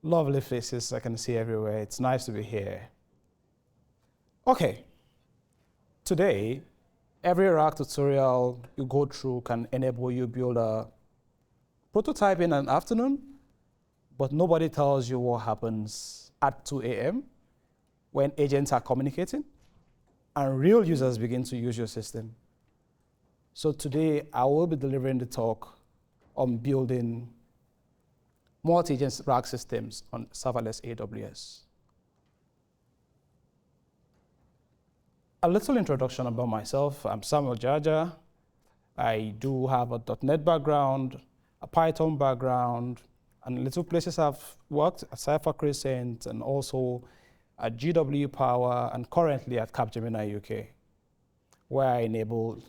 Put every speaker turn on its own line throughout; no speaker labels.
Lovely faces I can see everywhere. It's nice to be here. Okay, today, every RAG tutorial you go through can enable you build a prototype in an afternoon, but nobody tells you what happens at 2 a.m. when agents are communicating and real users begin to use your system. So today, I will be delivering the talk on building multi-agent RAG systems on serverless AWS. A little introduction about myself. I'm Samuel Jaja. I do have a .NET background, a Python background, and little places I've worked at Cypher Crescent and also at GW Power and currently at Capgemini UK, where I enable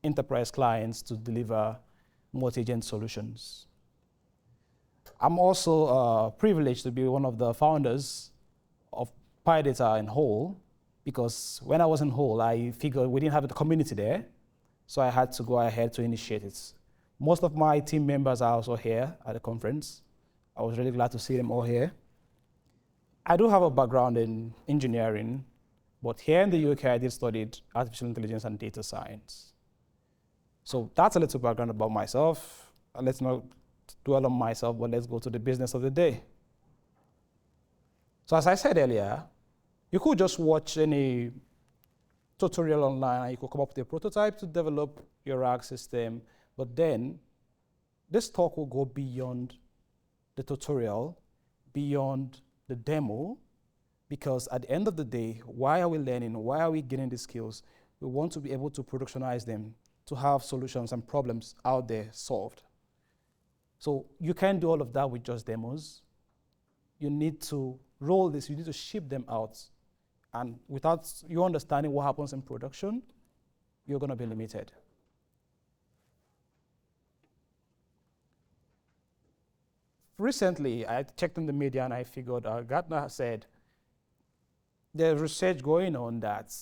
enterprise clients to deliver multi-agent solutions. I'm also privileged to be one of the founders of Pydata in Whole, because when I was in Whole, I figured we didn't have a community there, so I had to go ahead to initiate it. Most of my team members are also here at the conference. I was really glad to see them all here. I do have a background in engineering, but here in the UK, I did study artificial intelligence and data science. So that's a little background about myself. Let's not dwell on myself, but let's go to the business of the day. So as I said earlier, you could just watch any tutorial online and you could come up with a prototype to develop your RAG system, but then this talk will go beyond the tutorial, beyond the demo, because at the end of the day, why are we learning? Why are we getting these skills? We want to be able to productionize them, to have solutions and problems out there solved. So you can't do all of that with just demos. You need to roll this, you need to ship them out. And without you understanding what happens in production, you're going to be limited. Recently, I checked in the media and I figured Gartner said there's research going on that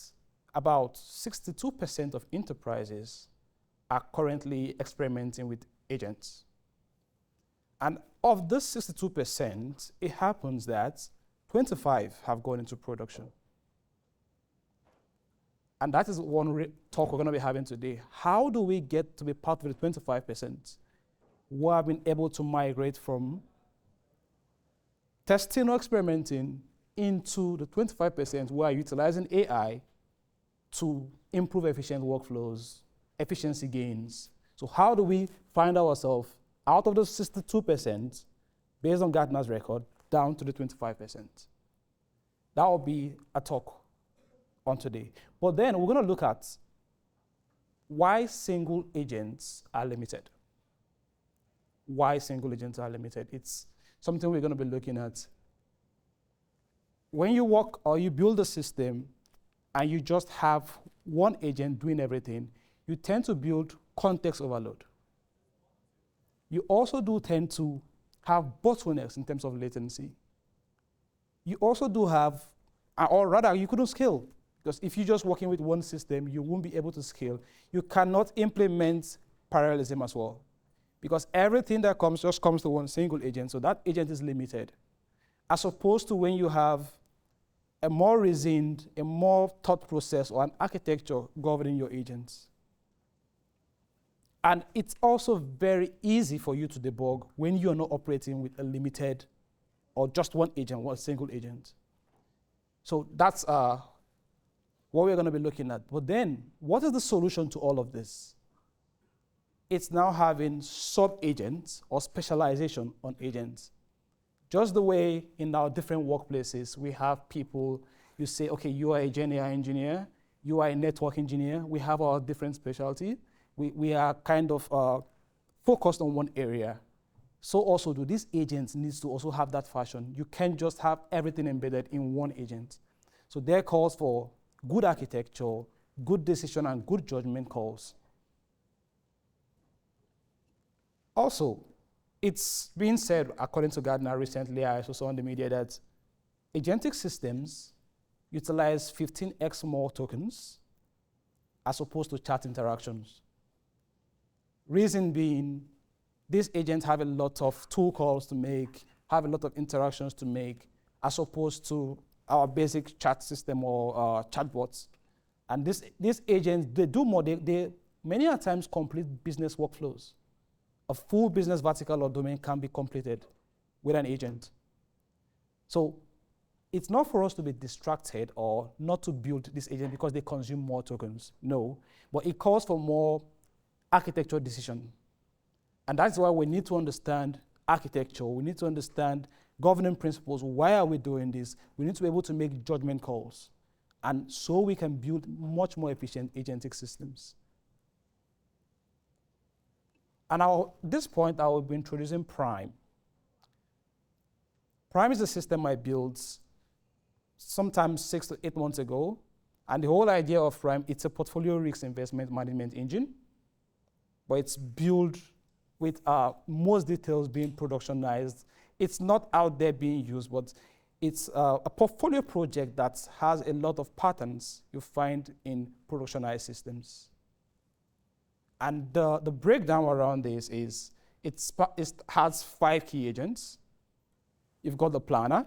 about 62% of enterprises are currently experimenting with agents. And of this 62%, it happens that 25 have gone into production. And that is one talk we're going to be having today. How do we get to be part of the 25% who have been able to migrate from testing or experimenting into the 25% who are utilizing AI to improve efficient workflows, efficiency gains? So how do we find ourselves out of the 62%, based on Gartner's record, down to the 25%? That will be a talk on today. But then we're going to look at why single agents are limited. Why single agents are limited. It's something we're going to be looking at. When you work or you build a system and you just have one agent doing everything, you tend to build context overload. You also do tend to have bottlenecks in terms of latency. You also do have, or rather, you couldn't scale. Because if you're just working with one system, you won't be able to scale. You cannot implement parallelism as well. Because everything that comes just comes to one single agent, so that agent is limited. As opposed to when you have a more reasoned, a more thought process, or an architecture governing your agents. And it's also very easy for you to debug when you're not operating with a limited or just one agent, one single agent. So that's what we're going to be looking at. But then, what is the solution to all of this? It's now having sub-agents or specialization on agents. Just the way in our different workplaces, we have people, you say, okay, you are a Gen AI engineer, you are a network engineer, we have our different specialty. We are kind of focused on one area. So also do these agents needs to also have that fashion. You can't just have everything embedded in one agent. So there calls for good architecture, good decision, and good judgment calls. Also, it's been said, according to Gartner recently, I also saw on the media that agentic systems utilize 15x more tokens as opposed to chat interactions. Reason being, these agents have a lot of tool calls to make, have a lot of interactions to make, as opposed to our basic chat system or chatbots. And these agents, they do more. They many a times complete business workflows. A full business vertical or domain can be completed with an agent. So it's not for us to be distracted or not to build this agent because they consume more tokens. No, but it calls for more architectural decision. And that's why we need to understand architecture. We need to understand governing principles. Why are we doing this? We need to be able to make judgment calls. And so we can build much more efficient agentic systems. And at this point, I will be introducing Prime. Prime is a system I built sometime 6 to 8 months ago. And the whole idea of Prime, it's a portfolio risk investment management engine, but it's built with most details being productionized. It's not out there being used, but it's a portfolio project that has a lot of patterns you find in productionized systems. And the breakdown around this is it has 5 key agents. You've got the planner,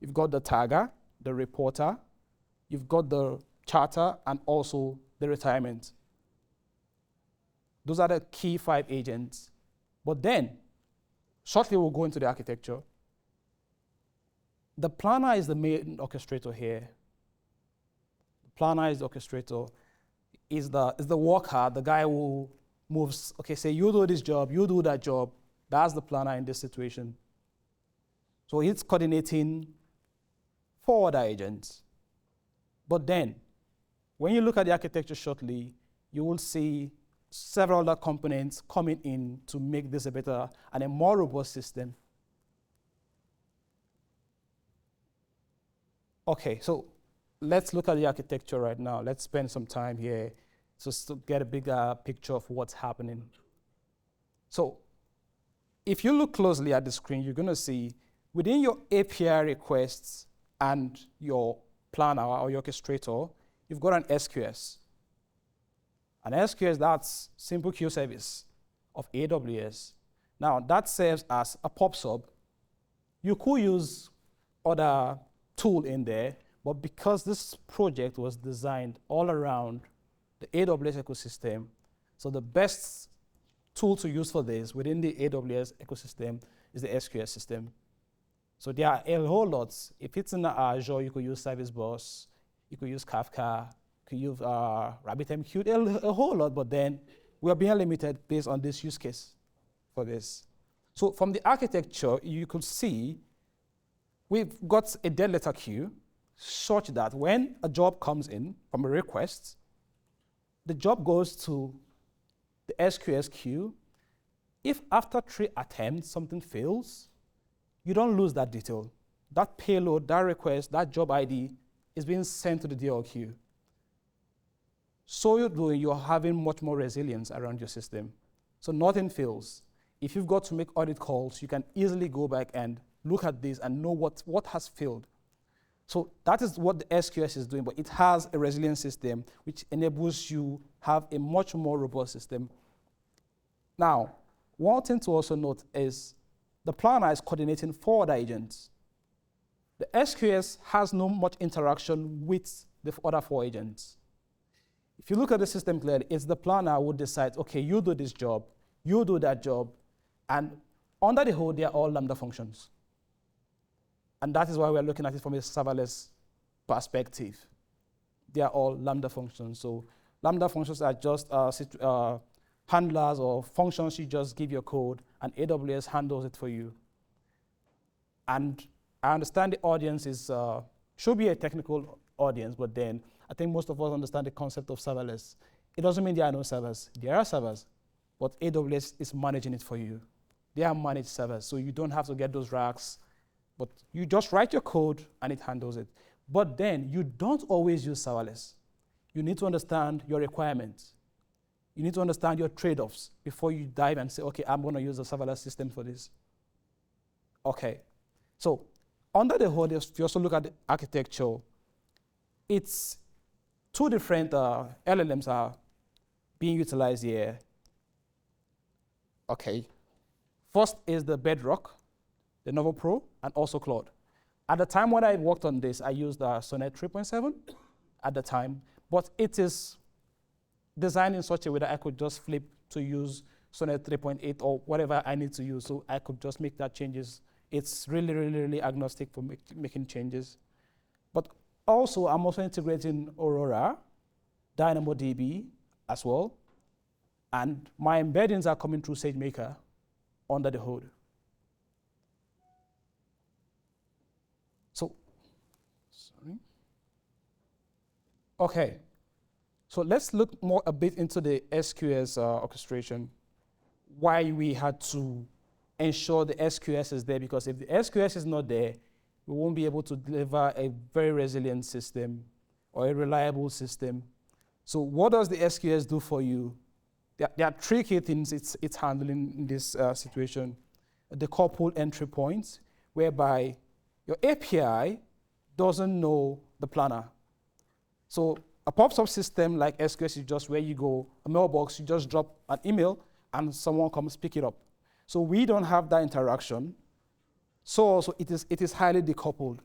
you've got the tagger, the reporter, you've got the charter, and also the retirement. Those are the key 5 agents. But then, shortly we'll go into the architecture. The planner is the main orchestrator here. The planner is the orchestrator, is the worker, the guy who moves, okay, say you do this job, you do that job. That's the planner in this situation. So it's coordinating 4 other agents. But then, when you look at the architecture shortly, you will see several other components coming in to make this a better and a more robust system. Okay, so let's look at the architecture right now. Let's spend some time here just to get a bigger picture of what's happening. So if you look closely at the screen, you're going to see within your API requests and your planner or your orchestrator, you've got an SQS. An SQS, that's Simple Queue Service of AWS. Now, that serves as a pub sub. You could use other tool in there, but because this project was designed all around the AWS ecosystem, so the best tool to use for this within the AWS ecosystem is the SQS system. So there are a whole lot. If it's in Azure, you could use Service Bus, you could use Kafka, you could use RabbitMQ, a whole lot, but then we are being limited based on this use case for this. So from the architecture, you could see we've got a dead letter queue such that when a job comes in from a request, the job goes to the SQS queue. If after 3 attempts something fails, you don't lose that detail. That payload, that request, that job ID is being sent to the DL queue. So you're having much more resilience around your system. So nothing fails. If you've got to make audit calls, you can easily go back and look at this and know what has failed. So that is what the SQS is doing, but it has a resilient system which enables you have a much more robust system. Now, one thing to also note is the planner is coordinating 4 other agents. The SQS has no much interaction with the other 4 agents. If you look at the system clearly, it's the planner who decides, okay, you do this job, you do that job, and under the hood, they are all Lambda functions. And that is why we're looking at it from a serverless perspective. They are all Lambda functions. So Lambda functions are just handlers or functions you just give your code, and AWS handles it for you. And I understand the audience should be a technical audience, but then I think most of us understand the concept of serverless. It doesn't mean there are no servers. There are servers, but AWS is managing it for you. They are managed servers, so you don't have to get those racks, but you just write your code and it handles it. But then you don't always use serverless. You need to understand your requirements. You need to understand your trade-offs before you dive and say, okay, I'm going to use a serverless system for this. Okay, so under the hood, if you also look at the architecture, it's 2 different LLMs are being utilized here. Okay, first is the Bedrock. Lenovo Pro, and also Claude. At the time when I worked on this, I used Sonnet 3.7 at the time, but it is designed in such a way that I could just flip to use Sonnet 3.8 or whatever I need to use, so I could just make that changes. It's really, really, really agnostic for making changes. But also, I'm also integrating Aurora, DynamoDB as well, and my embeddings are coming through SageMaker under the hood. So, sorry. Okay, so let's look more a bit into the SQS orchestration, why we had to ensure the SQS is there, because if the SQS is not there, we won't be able to deliver a very resilient system or a reliable system. So what does the SQS do for you? There are three key things it's handling in this situation. The coupled entry points, whereby your API doesn't know the planner. So a pop-up system like SQS is just where you go, a mailbox, you just drop an email and someone comes pick it up. So we don't have that interaction. So also it is highly decoupled.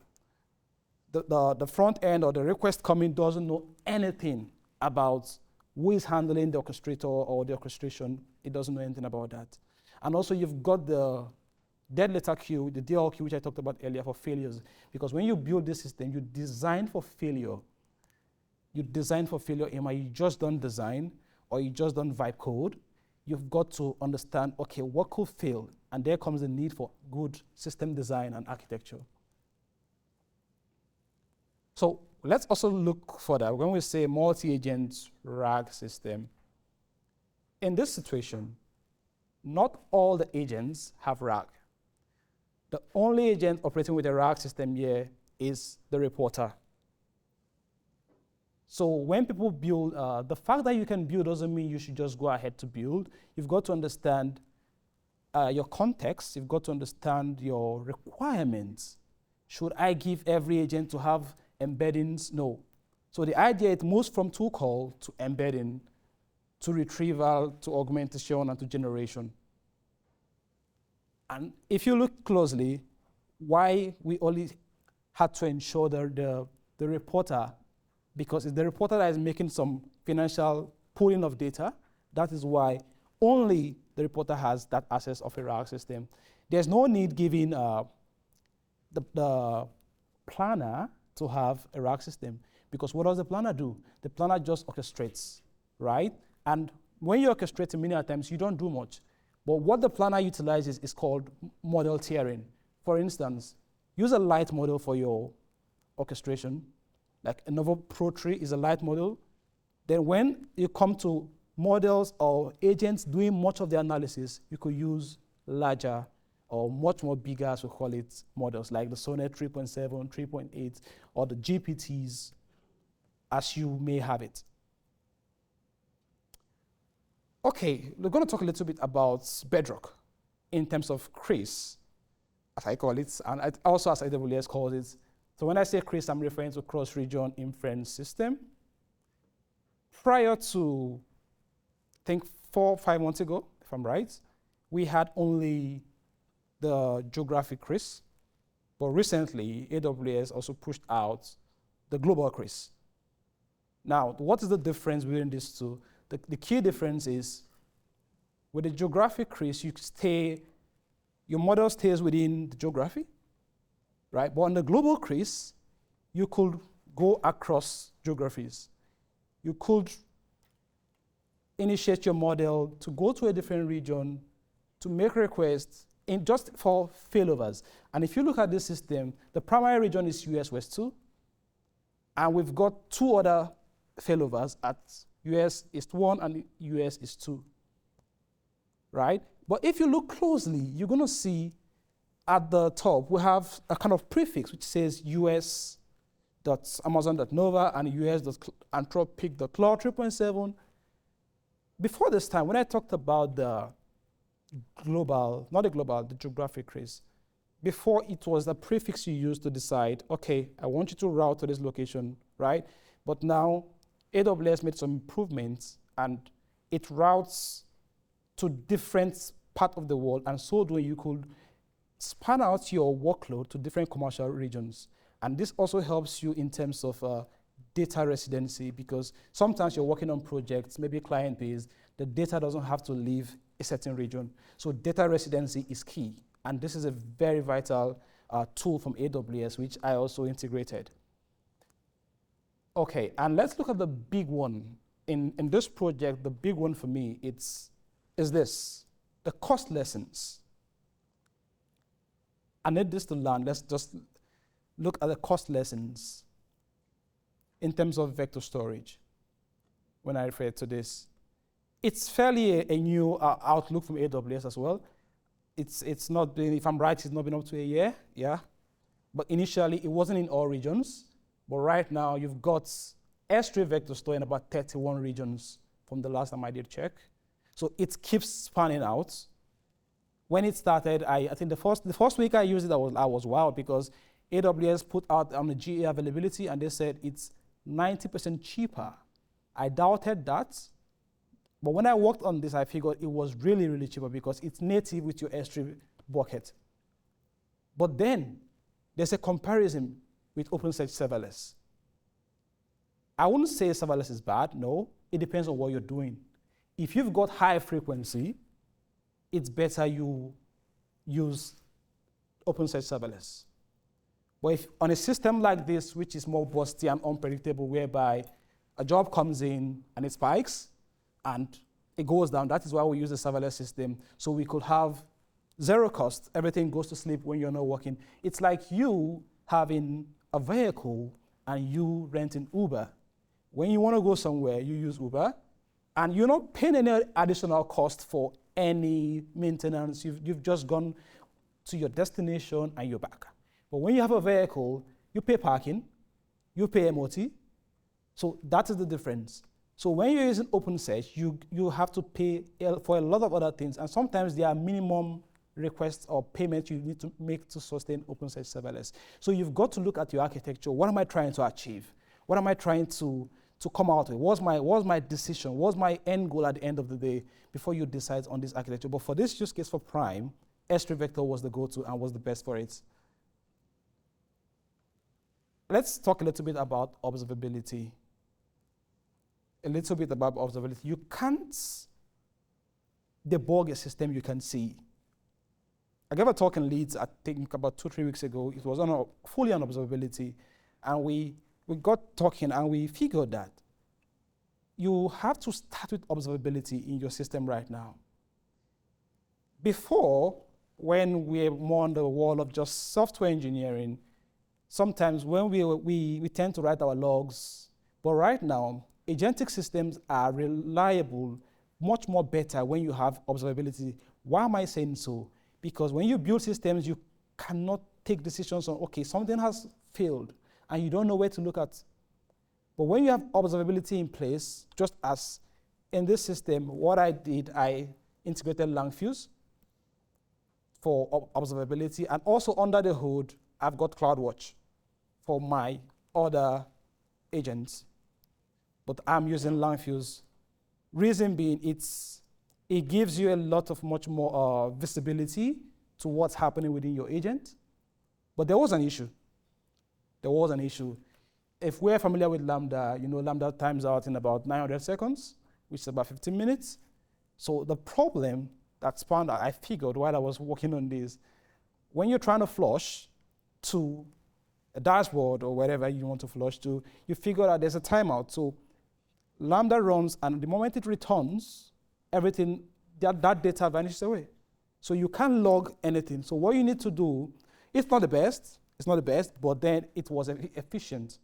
The front end or the request coming doesn't know anything about who is handling the orchestrator or the orchestration. It doesn't know anything about that. And also you've got the dead letter queue, the DL queue, which I talked about earlier, for failures. Because when you build this system, you design for failure. You design for failure, you just don't design, or you just don't vibe code. You've got to understand, okay, what could fail? And there comes the need for good system design and architecture. So let's also look further. When we say multi-agent RAG system, in this situation, not all the agents have RAG. The only agent operating with a RAG system here is the reporter. So when people build, the fact that you can build doesn't mean you should just go ahead to build. You've got to understand your context. You've got to understand your requirements. Should I give every agent to have embeddings? No. So the idea, it moves from tool call to embedding, to retrieval, to augmentation, and to generation. And if you look closely, why we only had to ensure the reporter, because it's the reporter that is making some financial pooling of data. That is why only the reporter has that access of a RAG system. There's no need giving the planner to have a RAG system, because what does the planner do? The planner just orchestrates, right? And when you orchestrate many times, you don't do much. But what the planner utilizes is called model tiering. For instance, use a light model for your orchestration. Like a Lenovo Pro 3 is a light model. Then when you come to models or agents doing much of the analysis, you could use larger or much more bigger, as we call it, models like the Sonnet 3.7, 3.8, or the GPTs, as you may have it. Okay, we're going to talk a little bit about Bedrock in terms of CRIS, as I call it, and also as AWS calls it. So when I say CRIS, I'm referring to cross-region inference system. Prior to, I think 4 or 5 months ago, if I'm right, we had only the geographic CRIS, but recently AWS also pushed out the global CRIS. Now, what is the difference between these two? The key difference is with the geographic CRIS, your model stays within the geography, right? But on the global CRIS, you could go across geographies. You could initiate your model to go to a different region to make requests just for failovers. And if you look at this system, the primary region is US West 2, and we've got 2 other failovers at US East 1 and US East 2, right? But if you look closely, you're going to see at the top, we have a kind of prefix which says us.amazon.nova and us.anthropic.cloud 3.7. Before this time, when I talked about the global, not the global, the geographic CRIS, before it was the prefix you used to decide, okay, I want you to route to this location, right? But now AWS made some improvements and it routes to different parts of the world, and so doing you could span out your workload to different commercial regions. And this also helps you in terms of data residency, because sometimes you're working on projects, maybe client-based, the data doesn't have to leave a certain region. So data residency is key. And this is a very vital tool from AWS, which I also integrated. Okay, and let's look at the big one. In this project, the big one for me is this, the cost lessons. I need this to learn. Let's just look at the cost lessons in terms of vector storage when I refer to this. It's fairly a new outlook from AWS as well. It's not been, if I'm right, it's not been up to a year, yeah? But initially, it wasn't in all regions. But right now, you've got S3 vector store in about 31 regions from the last time I did check. So it keeps spanning out. When it started, I think the first week I used it, I was wild, because AWS put out on the GA availability and they said it's 90% cheaper. I doubted that. But when I worked on this, I figured it was really, really cheaper because it's native with your S3 bucket. But then there's a comparison with OpenSearch Serverless. I wouldn't say serverless is bad, no. It depends on what you're doing. If you've got high frequency, it's better you use OpenSearch Serverless. But if on a system like this, which is more busty and unpredictable, whereby a job comes in and it spikes and it goes down, that is why we use the serverless system. So we could have zero cost, everything goes to sleep when you're not working. It's like you having a vehicle and you renting Uber. When you want to go somewhere, you use Uber, and you're not paying any additional cost for any maintenance. You've just gone to your destination and you're back. But when you have a vehicle, you pay parking, you pay MOT, so that is the difference. So when you're using OpenSearch, you have to pay for a lot of other things, and sometimes there are minimum requests or payments you need to make to sustain OpenSearch Serverless. So you've got to look at your architecture. What am I trying to achieve? What am I trying to come out with? What's my decision? What's my end goal at the end of the day before you decide on this architecture? But for this use case for Prime, S3 Vector was the go-to and was the best for it. Let's talk a little bit about observability. You can't debug a system you can see. I gave a talk in Leeds, I think about 2-3 weeks ago. It was fully on observability. And we got talking and we figured that you have to start with observability in your system right now. Before, when we were more on the wall of just software engineering, sometimes when we tend to write our logs, but right now, agentic systems are reliable, much more better when you have observability. Why am I saying so? Because when you build systems, you cannot take decisions on, okay, something has failed, and you don't know where to look at. But when you have observability in place, just as in this system, what I did, I integrated Langfuse for observability, and also under the hood, I've got CloudWatch for my other agents. But I'm using Langfuse. Reason being, it gives you a lot of much more visibility to what's happening within your agent. But there was an issue. If we're familiar with Lambda, you know Lambda times out in about 900 seconds, which is about 15 minutes. So the problem that spawned, I figured while I was working on this, when you're trying to flush to a dashboard or wherever you want to flush to, you figure out there's a timeout. So Lambda runs, and the moment it returns, everything, that data vanishes away. So you can't log anything. So what you need to do, it's not the best, but then it was efficient,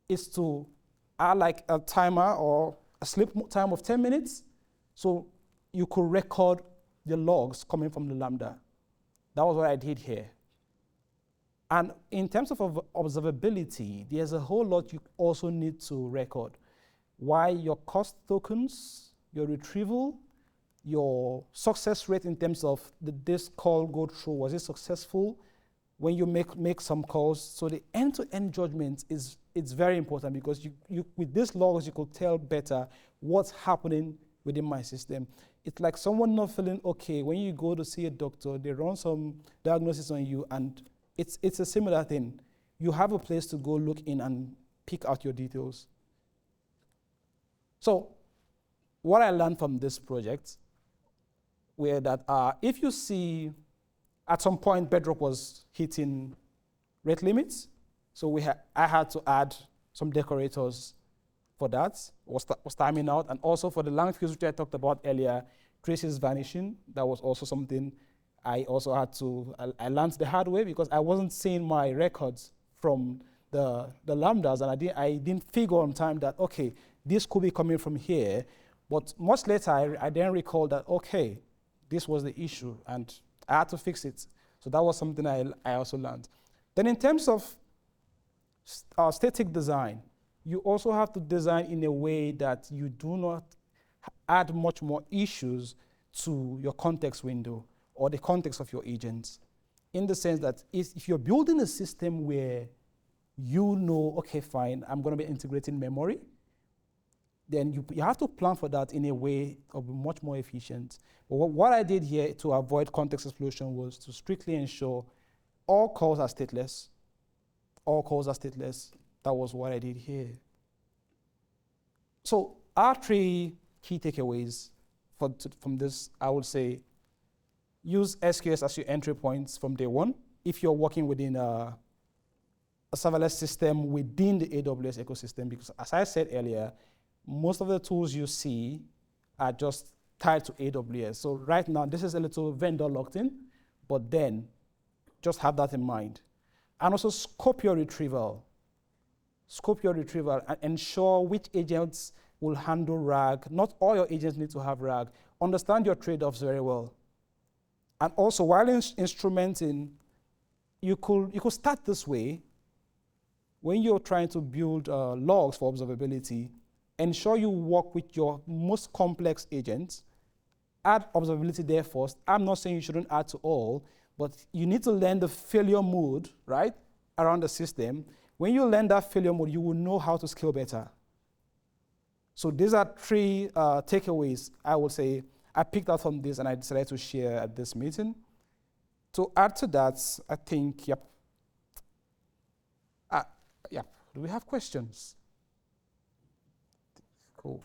is to add like a timer or a sleep time of 10 minutes, so you could record the logs coming from the Lambda. That was what I did here. And in terms of observability, there's a whole lot you also need to record. Why your cost tokens, your retrieval, your success rate in terms of did this call go through, was it successful? When you make some calls, so the end-to-end judgment it's very important, because you with these logs you could tell better what's happening within my system. It's like someone not feeling okay. When you go to see a doctor, they run some diagnosis on you, and it's a similar thing. You have a place to go look in and pick out your details. So what I learned from this project were that if you see at some point Bedrock was hitting rate limits, so I had to add some decorators for that, was timing out, and also for the Langfuse, which I talked about earlier, traces vanishing. That was also something I also had to, I learned the hard way because I wasn't seeing my records from the Lambdas, and I didn't figure on time that, okay, this could be coming from here, but much later I then recalled that, okay, this was the issue, and I had to fix it. So that was something I also learned. Then in terms of static design, you also have to design in a way that you do not add much more issues to your context window or the context of your agents. In the sense that if you're building a system where you know, okay, fine, I'm going to be integrating memory, then you have to plan for that in a way of much more efficient. But what I did here to avoid context explosion was to strictly ensure all calls are stateless. All calls are stateless. That was what I did here. So our 3 key takeaways from this, I would say, use SQS as your entry points from day one if you're working within a serverless system within the AWS ecosystem, because as I said earlier, most of the tools you see are just tied to AWS. So right now, this is a little vendor locked in, but then just have that in mind. And also scope your retrieval. Scope your retrieval and ensure which agents will handle RAG. Not all your agents need to have RAG. Understand your trade-offs very well. And also, while instrumenting, you could start this way. When you're trying to build logs for observability, ensure you work with your most complex agents. Add observability there first. I'm not saying you shouldn't add to all, but you need to learn the failure mode, right, around the system. When you learn that failure mode, you will know how to scale better. So these are 3 takeaways I would say I picked out from this and I decided to share at this meeting. To add to that, I think, yep. Do we have questions? Cool.